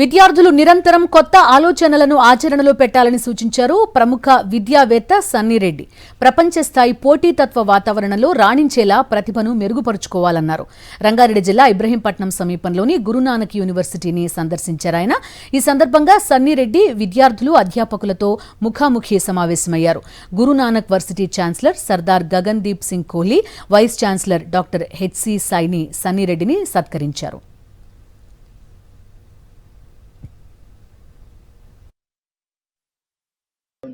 విద్యార్థులు నిరంతరం కొత్త ఆలోచనలను ఆచరణలో పెట్టాలని సూచించారు ప్రముఖ విద్యావేత్త సన్నిరెడ్డి. ప్రపంచ స్థాయి పోటీతత్వ వాతావరణంలో రాణించేలా ప్రతిభను మెరుగుపరుచుకోవాలన్నారు. రంగారెడ్డి జిల్లా ఇబ్రహీంపట్నం సమీపంలోని గురునానక్ యూనివర్సిటీని సందర్శించారు ఆయన. ఈ సందర్భంగా సన్నిరెడ్డి విద్యార్థులు, అధ్యాపకులతో ముఖాముఖి సమావేశమయ్యారు. Guru Nanak varsity chancellor Sardar Gagandeep Singh Kohli, vice chancellor doctor HC Saini సన్నిరెడ్డిని సత్కరించారు.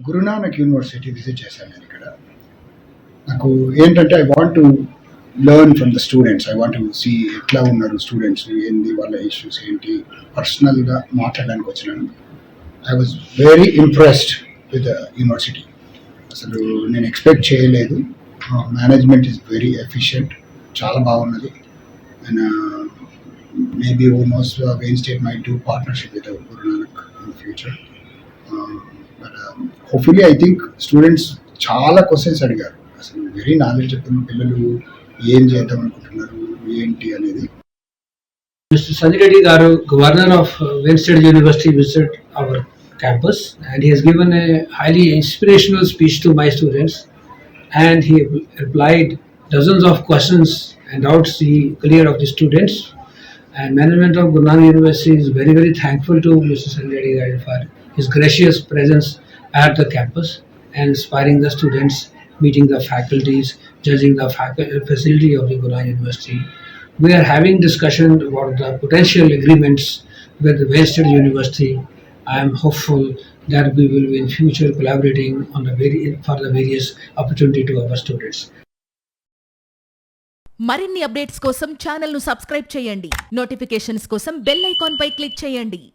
గురునానక్ యూనివర్సిటీ విజిట్ చేశాను నేను. ఇక్కడ నాకు ఏంటంటే I want to learn from the students. I want to see ఎట్లా ఉన్నారు స్టూడెంట్స్, ఏంది వాళ్ళ ఇష్యూస్ ఏంటి, పర్సనల్గా మాట్లాడడానికి వచ్చినాను. I was very impressed with the university. అసలు నేను ఎక్స్పెక్ట్ చేయలేదు. మేనేజ్మెంట్ ఈజ్ వెరీ ఎఫిషియంట్, చాలా బాగున్నది. And maybe who knows vein state might do partnership with Guru Nanak in future. Hopefully I think students చాలా క్వశ్చన్స్ అడిగారు. అసలు వెరీ నాలెడ్జ్ చెప్పిన పిల్లలు ఏం చేద్దాం అనుకుంటున్నారు ఏంటి అనేది. Mr. Sanjireddy Garu, Governor of Wayne State University, visited our campus and he has given a highly inspirational speech to my students, and he replied dozens of questions and doubts he cleared of the students. And management of Gurunanak University is very, very thankful to Mr. Sanjireddy Garu for his gracious presence at the campus and inspiring the students, meeting the faculties, judging the facility of the Gurunanak University. We are having discussion about the potential agreements with the Wayne State University. I am hopeful that we will be in future collaborating on for the various opportunity to our students. మరిన్ని updates కోసం channel ను subscribe చేయండి. Notifications కోసం bell icon పై click చేయండి.